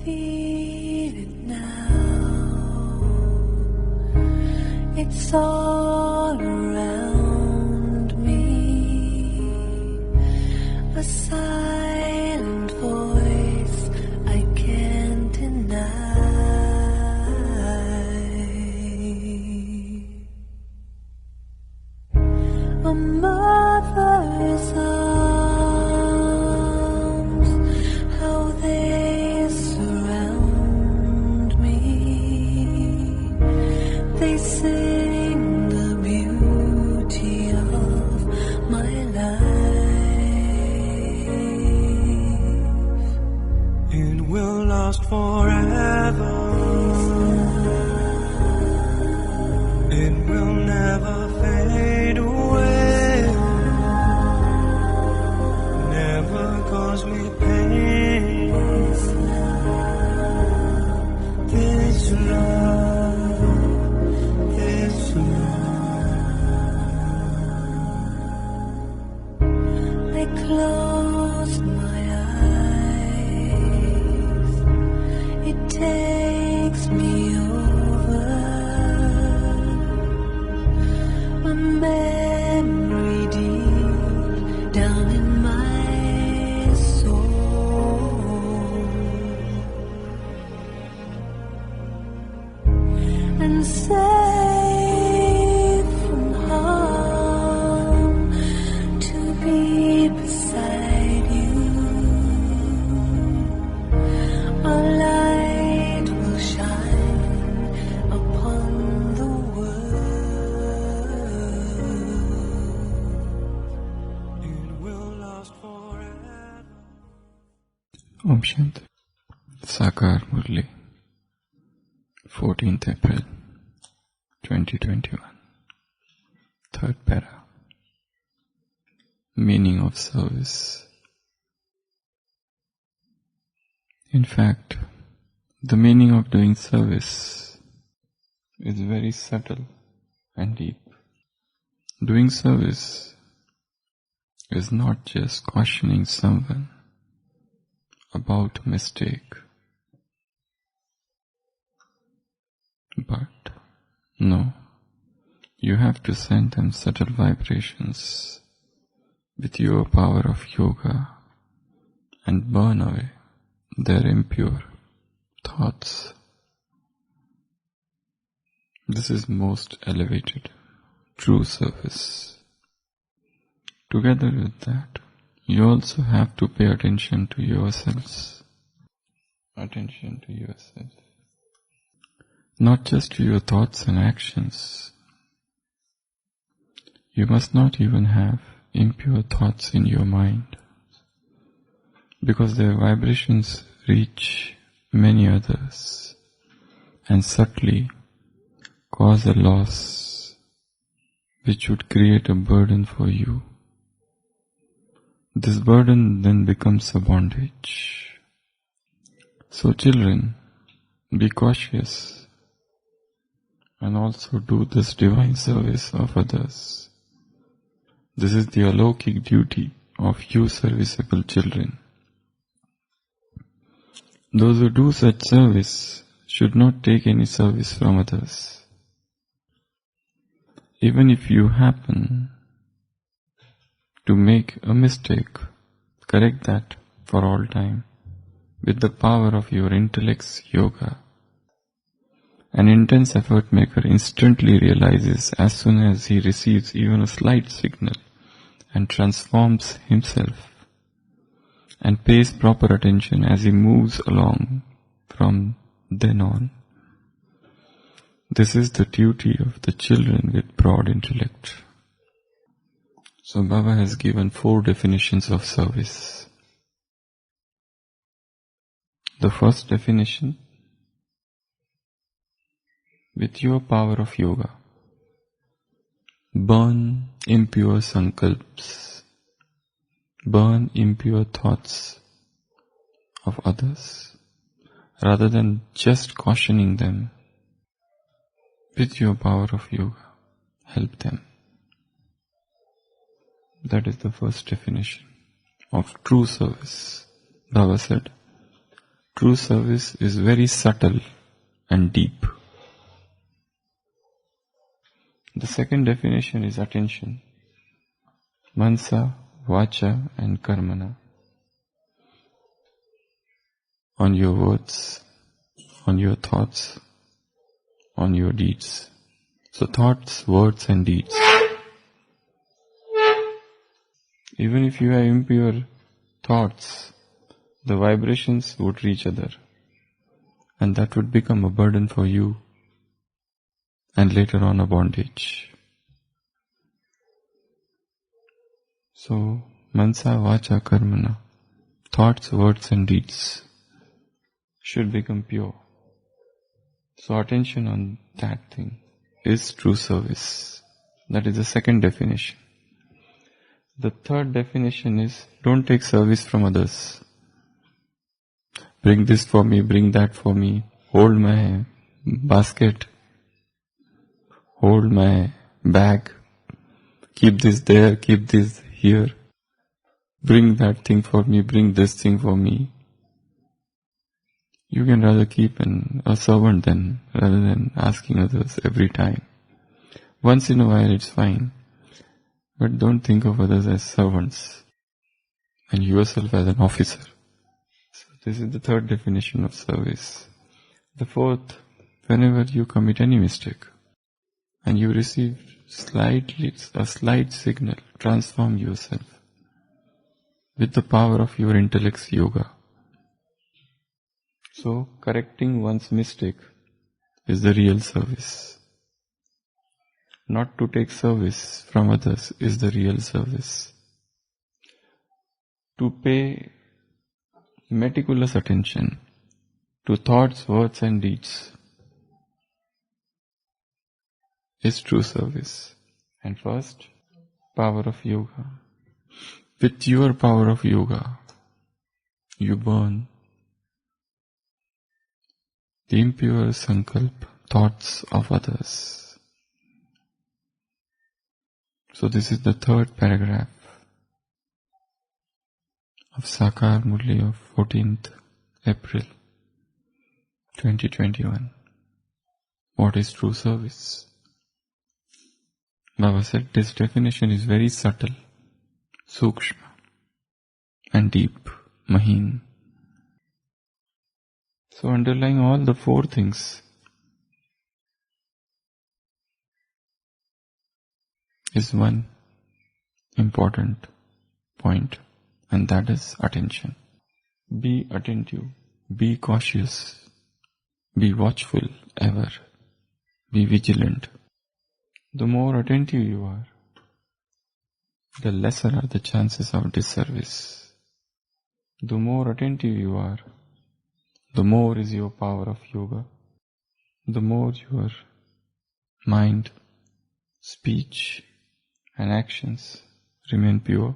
feel it now. It's all around me. A silent voice I can't deny. A mother's arms, how they surround me. They sing the beauty of my life. It will last forever. It will never fade away. Never cause me pain. This love, this love. I close my eyes. It takes me over. A memory deep down in my soul, and safe from harm to be beside you. A light will shine upon the world. It will last forever. Om Shanti. Sakar Murli, 14th April 2021. Third para. Meaning of service. In fact, the meaning of doing service is very subtle and deep. Doing service is not just cautioning someone about a mistake, but no, you have to send them subtle vibrations with your power of yoga and burn away their impure thoughts. This is most elevated, true service. Together with that, you also have to pay attention to yourselves. Attention to yourself. Not just to your thoughts and actions. You must not even have impure thoughts in your mind, because their vibrations reach many others and subtly cause a loss which would create a burden for you. This burden then becomes a bondage. So children, be cautious and also do this divine service of others. This is the alaukic duty of you serviceable children. Those who do such service should not take any service from others. Even if you happen to make a mistake, correct that for all time with the power of your intellect's yoga. An intense effort maker instantly realizes as soon as he receives even a slight signal and transforms himself and pays proper attention as he moves along from then on. This is the duty of the children with broad intellect. So Baba has given 4 definitions of service. The first definition, with your power of yoga, burn impure sankalps, burn impure thoughts of others, rather than just cautioning them. With your power of yoga, help them. That is the first definition of true service. Baba said, True service is very subtle and deep. The second definition is attention. Mansa, Vacha and Karmana. On your words, on your thoughts, on your deeds. So thoughts, words and deeds. Even if you have impure thoughts, the vibrations would reach other, and that would become a burden for you, and later on a bondage. So, Mansa, Vacha, Karmana, thoughts, words and deeds should become pure. So attention on that thing is true service. That is the second definition. The third definition is, don't take service from others. Bring this for me, bring that for me, hold my basket, hold my bag, keep this there, keep this here, bring that thing for me, bring this thing for me. You can rather keep a servant then, rather than asking others every time. Once in a while it's fine, but don't think of others as servants and yourself as an officer. So this is the third definition of service. The fourth, whenever you commit any mistake and you receive a slight signal, transform yourself with the power of your intellect's yoga. So correcting one's mistake is the real service. Not to take service from others is the real service. To pay meticulous attention to thoughts, words and deeds is true service. And first, power of yoga. With your power of yoga, you burn the impure sankalp, thoughts of others. So this is the third paragraph of Sakar Murli of 14th April 2021. What is true service? Baba said this definition is very subtle, sukshma and deep, mahin. So underlying all the four things is one important point, and that is attention. Be attentive, be cautious, be watchful ever, be vigilant. The more attentive you are, the lesser are the chances of disservice. The more attentive you are, the more is your power of yoga, the more your mind, speech and actions remain pure,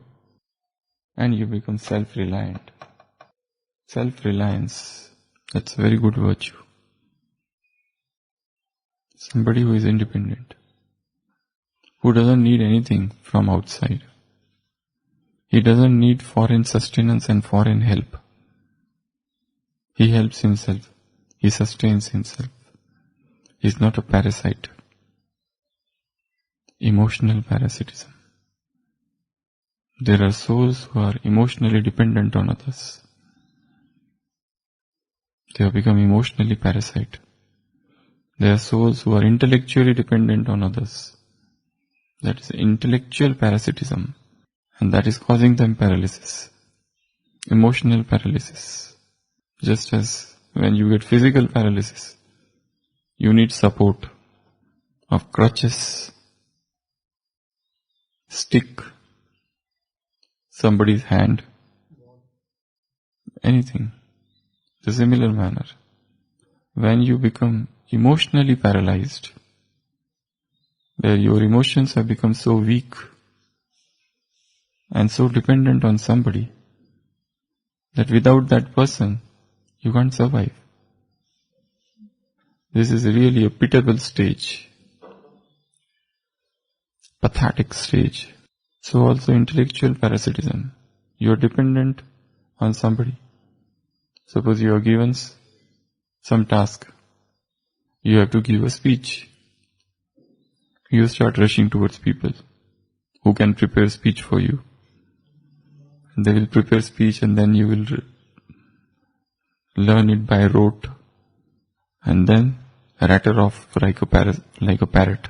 and you become self-reliant. Self-reliance, that's a very good virtue. Somebody who is independent, who doesn't need anything from outside. He doesn't need foreign sustenance and foreign help. He helps himself. He sustains himself. He is not a parasite. Emotional parasitism. There are souls who are emotionally dependent on others. They have become emotionally parasite. There are souls who are intellectually dependent on others. That is intellectual parasitism, and that is causing them paralysis. Emotional paralysis. Just as when you get physical paralysis, you need support of crutches, stick, somebody's hand, anything. In a similar manner, when you become emotionally paralyzed, where your emotions have become so weak and so dependent on somebody that without that person you can't survive. This is really a pitiable stage, pathetic stage. So also intellectual parasitism. You are dependent on somebody. Suppose you are given some task. You have to give a speech. You start rushing towards people who can prepare speech for you. They will prepare speech and then you will learn it by rote and then ratter off like a parrot.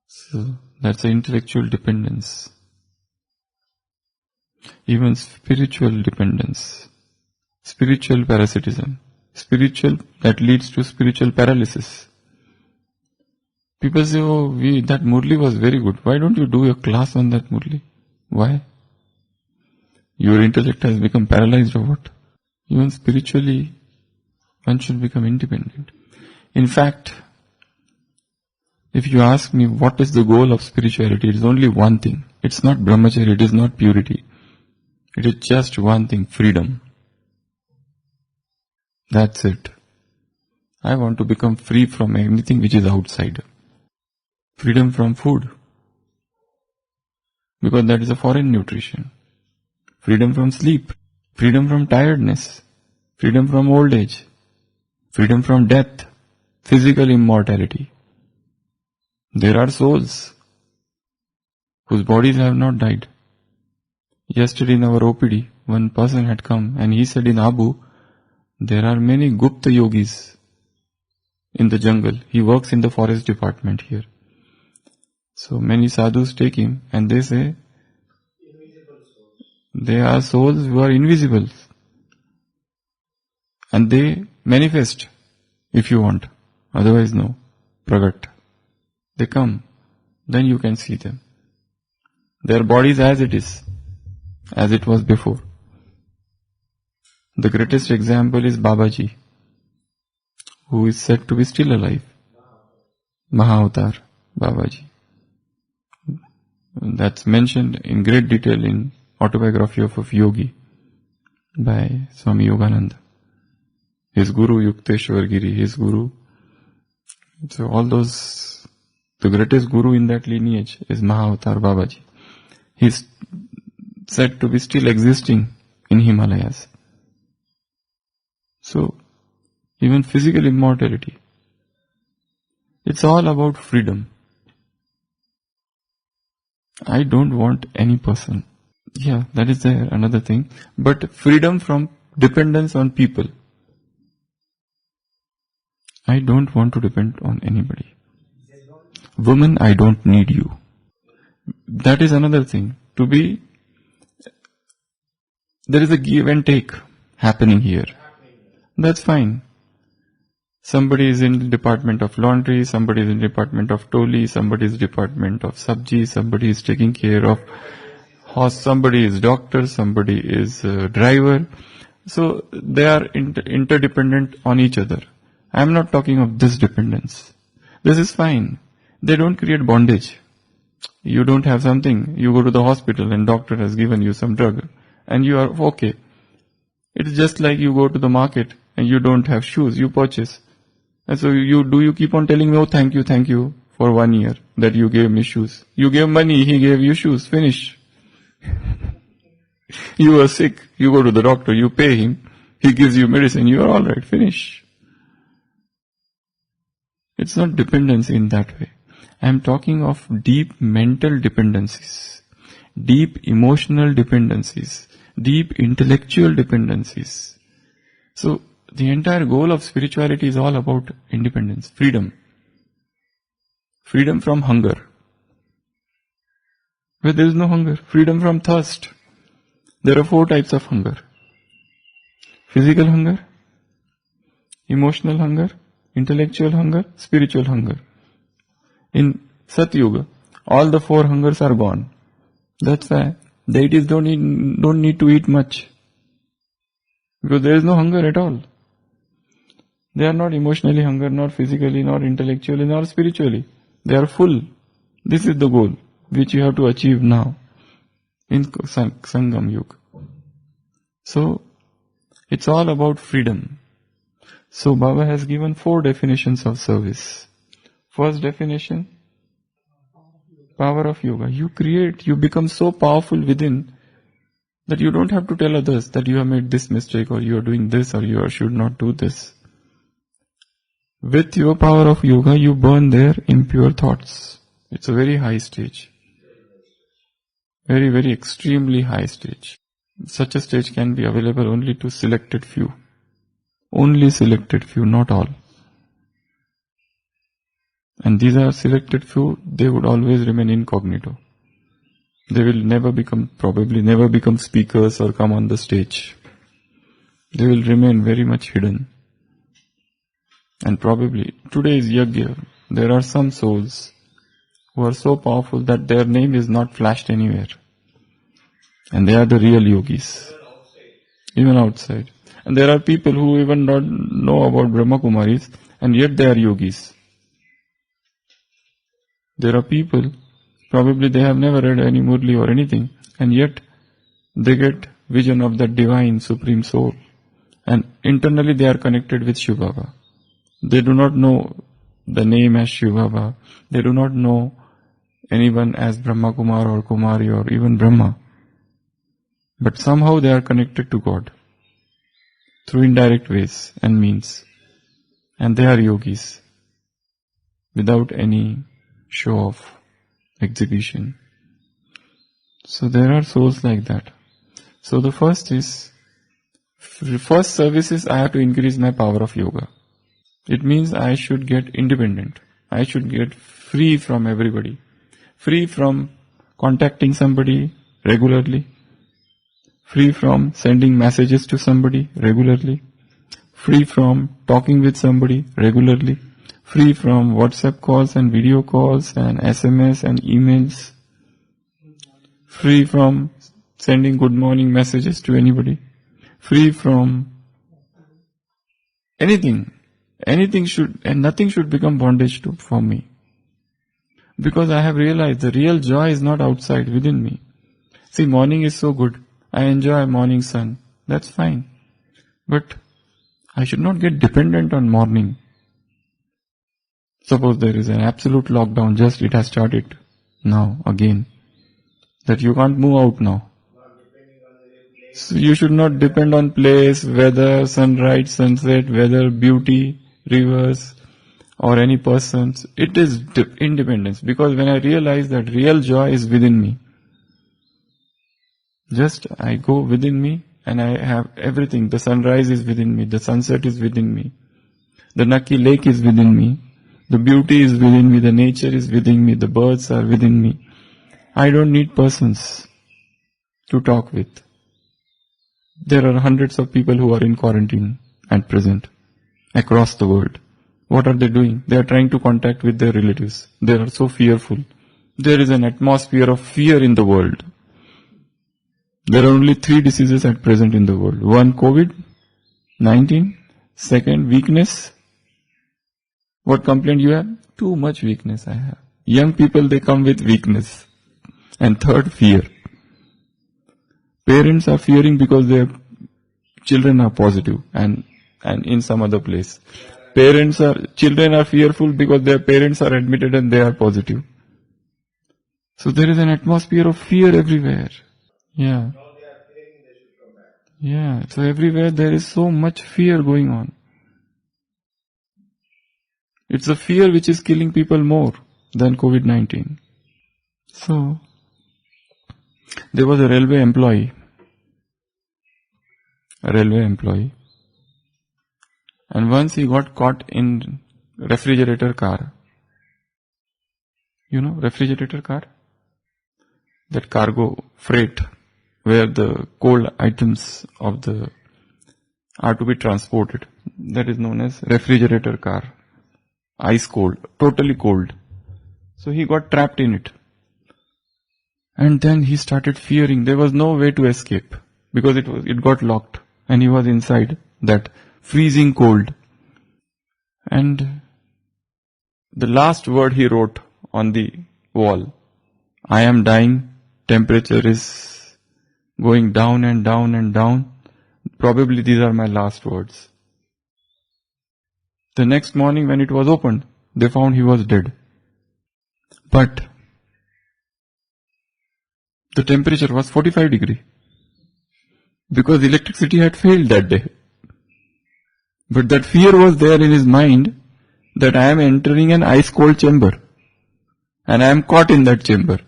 So that's the intellectual dependence. Even spiritual dependence. Spiritual parasitism. Spiritual that leads to spiritual paralysis. People say, oh, that Murli was very good. Why don't you do a class on that Murli? Why? Your intellect has become paralyzed or what? Even spiritually, one should become independent. In fact, if you ask me what is the goal of spirituality, it is only one thing. It's not brahmacharya, it is not purity. It is just one thing, freedom. That's it. I want to become free from anything which is outside. Freedom from food. Because that is a foreign nutrition. Freedom from sleep. Freedom from tiredness. Freedom from old age. Freedom from death. Physical immortality. There are souls whose bodies have not died. Yesterday in our OPD, one person had come and he said in Abu, there are many Gupta yogis in the jungle. He works in the forest department here. So many sadhus take him and they say, they are souls who are invisible. And they manifest if you want. Otherwise no. Pragat. They come. Then you can see them. Their bodies as it is. As it was before. The greatest example is Babaji, who is said to be still alive. Mahavatar Babaji. That's mentioned in great detail in Autobiography of a Yogi by Swami Yogananda. His guru Yukteswar Giri, his guru. So all those, the greatest guru in that lineage is Mahavatar Babaji. He's said to be still existing in Himalayas. So, even physical immortality. It's all about freedom. I don't want any person. Yeah, that is there, another thing. But freedom from dependence on people. I don't want to depend on anybody. Woman, I don't need you. That is another thing. There is a give and take happening here. That's fine. Somebody is in the department of laundry, somebody is in the department of toli, somebody is in the department of sabji, somebody is taking care of horse, somebody is doctor, somebody is driver. So they are interdependent on each other. I am not talking of this dependence. This is fine. They don't create bondage. You don't have something, you go to the hospital and doctor has given you some drug and you are okay. It's just like you go to the market and you don't have shoes, you purchase. And so you keep on telling me, oh thank you for 1 year that you gave me shoes. You gave money, he gave you shoes, finish. You are sick, you go to the doctor, you pay him, he gives you medicine, you are alright, finish. It's not dependence in that way. I am talking of deep mental dependencies, deep emotional dependencies, deep intellectual dependencies. So, the entire goal of spirituality is all about independence, freedom. Freedom from hunger. Where there is no hunger. Freedom from thirst. There are 4 types of hunger. Physical hunger, emotional hunger, intellectual hunger, spiritual hunger. In Satyuga, all the 4 hungers are gone. That's why deities don't need to eat much. Because there is no hunger at all. They are not emotionally hungry, not physically, not intellectually, nor spiritually. They are full. This is the goal which you have to achieve now in Sangam Yuga. So, it's all about freedom. So, Baba has given 4 definitions of service. First definition, power of yoga. You become so powerful within That you don't have to tell others that you have made this mistake or you are doing this or you should not do this. With your power of yoga, you burn their impure thoughts. It's a very high stage. Very, very extremely high stage. Such a stage can be available only to selected few. Only selected few, not all. And these are selected few, they would always remain incognito. They will probably never become speakers or come on the stage. They will remain very much hidden. And probably, today is Yajna. There are some souls who are so powerful that their name is not flashed anywhere. And they are the real yogis. Even outside. And there are people who even don't know about Brahma Kumaris, and yet they are yogis. There are people, probably they have never read any Murli or anything, and yet they get vision of the divine supreme soul. And internally they are connected with Shiv Baba. They do not know the name as Shiv Baba. They do not know anyone as Brahma Kumar or Kumari or even Brahma. But somehow they are connected to God through indirect ways and means. And they are yogis without any show of exhibition. So there are souls like that. So the first service is I have to increase my power of yoga. It means I should get independent. I should get free from everybody. Free from contacting somebody regularly. Free from sending messages to somebody regularly. Free from talking with somebody regularly. Free from WhatsApp calls and video calls and SMS and emails. Free from sending good morning messages to anybody. Free from anything. Nothing should become bondage for me. Because I have realized the real joy is not outside, within me. See, morning is so good. I enjoy morning sun. That's fine. But I should not get dependent on morning. Suppose there is an absolute lockdown, just it has started now, again. That you can't move out now. So you should not depend on place, weather, sunrise, sunset, weather, beauty, rivers, or any persons. It is independence. Because when I realize that real joy is within me, just I go within me and I have everything. The sunrise is within me, the sunset is within me, the Naki lake is within me, the beauty is within me, the nature is within me, the birds are within me. I don't need persons to talk with. There are hundreds of people who are in quarantine at present across the world. What are they doing? They are trying to contact with their relatives. They are so fearful. There is an atmosphere of fear in the world. There are only 3 diseases at present in the world. 1, COVID-19. 2, weakness. What complaint you have? Too much weakness I have. Young people, they come with weakness. And 3, fear. Parents are fearing because their children are positive and in some other place. Children are fearful because their parents are admitted and they are positive. So there is an atmosphere of fear everywhere. Yeah. Yeah. So everywhere there is so much fear going on. It's the fear which is killing people more than COVID-19. So, there was a railway employee. And once he got caught in refrigerator car. You know, refrigerator car? That cargo freight where the cold items are to be transported. That is known as refrigerator car. Ice cold, totally cold. So he got trapped in it. And then he started fearing. There was no way to escape because it got locked and he was inside that freezing cold. And the last word he wrote on the wall, I am dying, temperature is going down and down and down. Probably these are my last words. The next morning when it was opened, they found he was dead. But the temperature was 45 degrees. because electricity had failed that day. But that fear was there in his mind that I am entering an ice cold chamber and I am caught in that chamber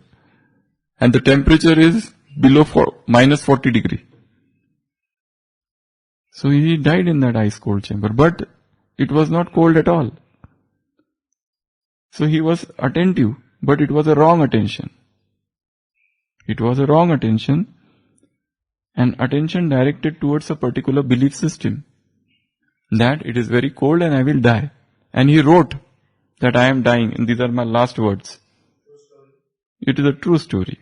and the temperature is below minus 40 degree. So he died in that ice cold chamber, but it was not cold at all. So he was attentive, but it was a wrong attention. It was a wrong attention, and attention directed towards a particular belief system that it is very cold and I will die. And he wrote that I am dying and these are my last words. It is a true story.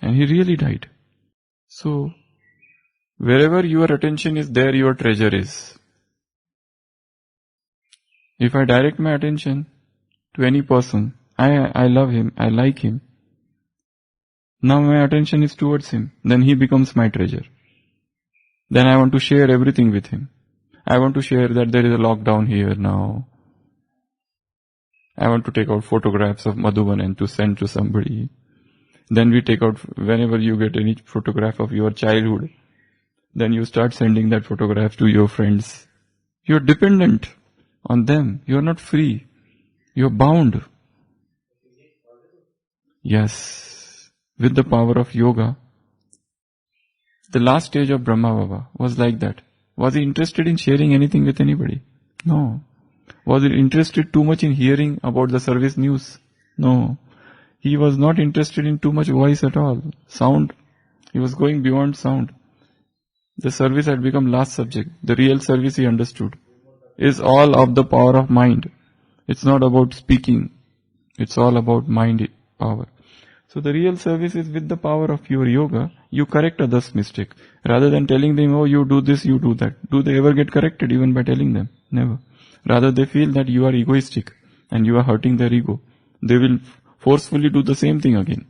And he really died. So, wherever your attention is, there your treasure is. If I direct my attention to any person, I love him, I like him. Now my attention is towards him, then he becomes my treasure. Then I want to share everything with him. I want to share that there is a lockdown here now. I want to take out photographs of Madhuban and to send to somebody. Then we take out, whenever you get any photograph of your childhood, then you start sending that photograph to your friends. You're dependent on them. You're not free. You're bound. Yes. With the power of yoga, the last stage of Brahma Baba was like that. Was he interested in sharing anything with anybody? No. Was he interested too much in hearing about the service news? No. He was not interested in too much voice at all. Sound. He was going beyond sound. The service had become last subject. The real service, he understood, is all of the power of mind. It's not about speaking. It's all about mind power. So the real service is with the power of your yoga. You correct others' mistake. Rather than telling them, oh, you do this, you do that. Do they ever get corrected even by telling them? Never. Rather they feel that you are egoistic and you are hurting their ego. They will forcefully do the same thing again.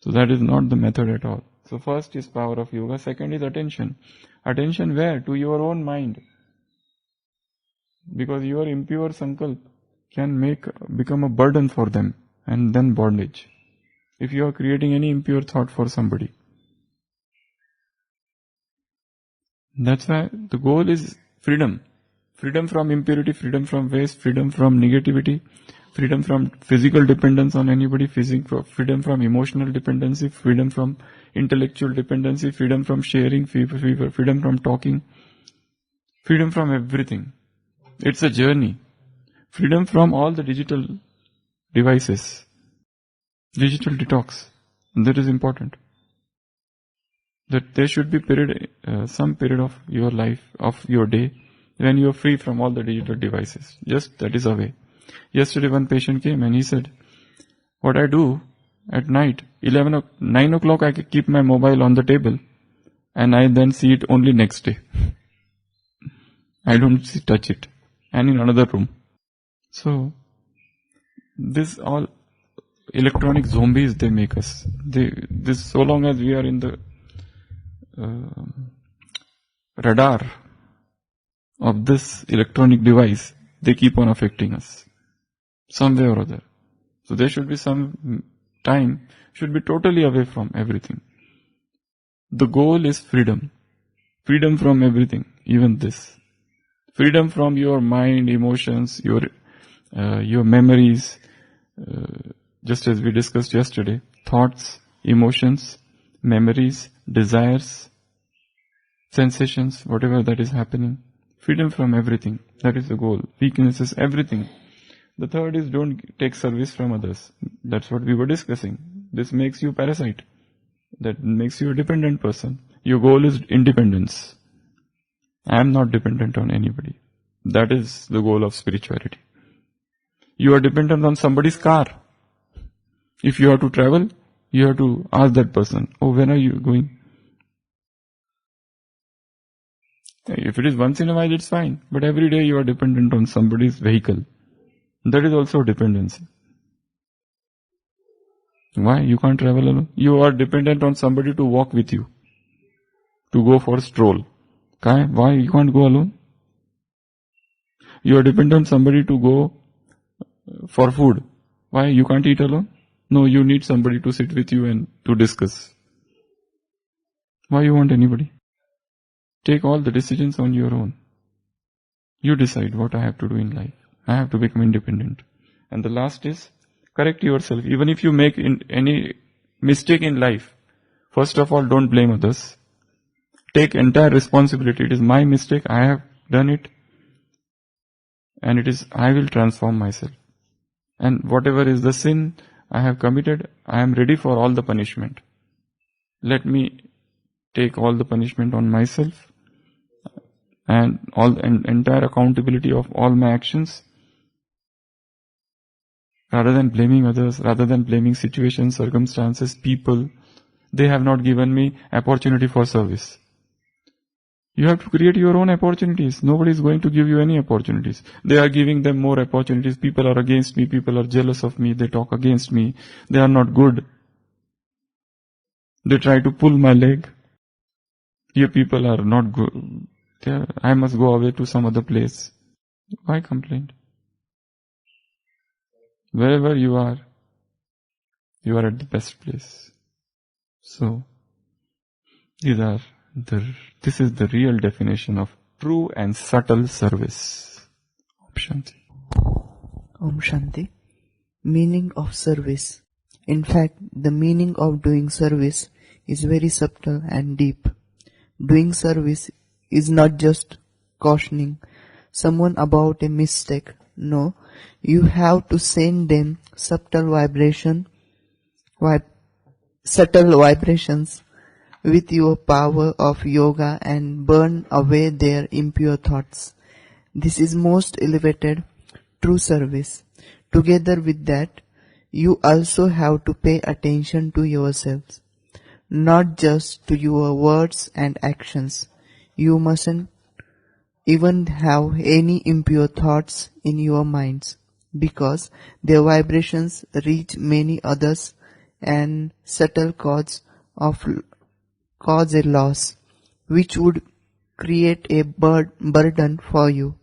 So that is not the method at all. So first is power of yoga. Second is attention. Attention where? To your own mind. Because your impure sankalp can become a burden for them and then bondage. If you are creating any impure thought for somebody. That's why the goal is freedom. Freedom from impurity, freedom from waste, freedom from negativity, freedom from physical dependence on anybody, freedom from emotional dependency, freedom from intellectual dependency, freedom from sharing, freedom from talking, freedom from everything. It's a journey. Freedom from all the digital devices. Digital detox. And that is important. That there should be some period of your life, of your day, when you are free from all the digital devices. Just that is away. Yesterday one patient came and he said, what I do at night, 9 o'clock I keep my mobile on the table and I then see it only next day. I don't touch it. And in another room. So, this all electronic zombies they make us. This so long as we are in the radar of this electronic device, they keep on affecting us. Some way or other. So there should be some time, should be totally away from everything. The goal is freedom. Freedom from everything, even this. Freedom from your mind, emotions, your memories, just as we discussed yesterday, thoughts, emotions, memories, desires, sensations, whatever that is happening. Freedom from everything. That is the goal. Weaknesses, everything. The third is don't take service from others. That's what we were discussing. This makes you parasite. That makes you a dependent person. Your goal is independence. I am not dependent on anybody. That is the goal of spirituality. You are dependent on somebody's car. If you have to travel, you have to ask that person, oh, when are you going? If it is once in a while, it's fine. But every day you are dependent on somebody's vehicle. That is also dependency. Why? You can't travel alone. You are dependent on somebody to walk with you. To go for a stroll. Why? You can't go alone. You are dependent on somebody to go for food. Why? You can't eat alone. No, you need somebody to sit with you and to discuss. Why you want anybody? Take all the decisions on your own. You decide what I have to do in life. I have to become independent. And the last is, correct yourself. Even if you make any mistake in life, first of all, don't blame others. Take entire responsibility. It is my mistake. I have done it. And I will transform myself. And whatever is the sin I have committed, I am ready for all the punishment. Let me take all the punishment on myself and entire accountability of all my actions, rather than blaming others, rather than blaming situations, circumstances, people. They have not given me opportunity for service. You have to create your own opportunities. Nobody is going to give you any opportunities. They are giving them more opportunities. People are against me. People are jealous of me. They talk against me. They are not good. They try to pull my leg. Your people are not good. I must go away to some other place. Why complain? Wherever you are at the best place. So, this is the real definition of true and subtle service. Om Shanti. Om Shanti. Meaning of service. In fact, the meaning of doing service is very subtle and deep. Doing service is not just cautioning someone about a mistake. No, you have to send them subtle vibrations with your power of yoga and burn away their impure thoughts. This is most elevated true service. Together with that, you also have to pay attention to yourselves, not just to your words and actions. You mustn't even have any impure thoughts in your minds, because their vibrations reach many others and subtle cause a loss, which would create a burden for you.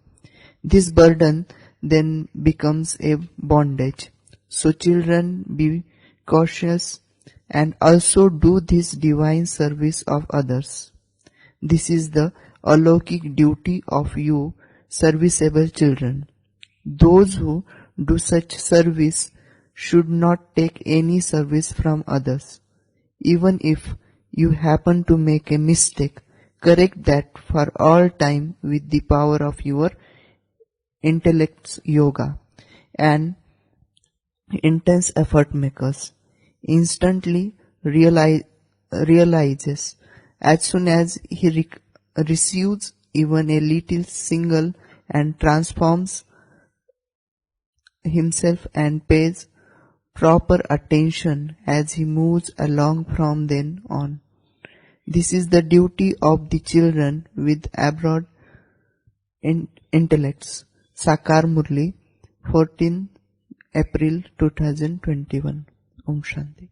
This burden then becomes a bondage. So children, be cautious and also do this divine service of others. This is the alaukic duty of you serviceable children. Those who do such service should not take any service from others. Even if you happen to make a mistake, correct that for all time with the power of your intellect's yoga and intense effort makers. Instantly realizes as soon as he receives even a little single and transforms himself and pays proper attention as he moves along from then on. This is the duty of the children with abroad intellects. Sakar Murli, 14 April 2021. Om Shanti.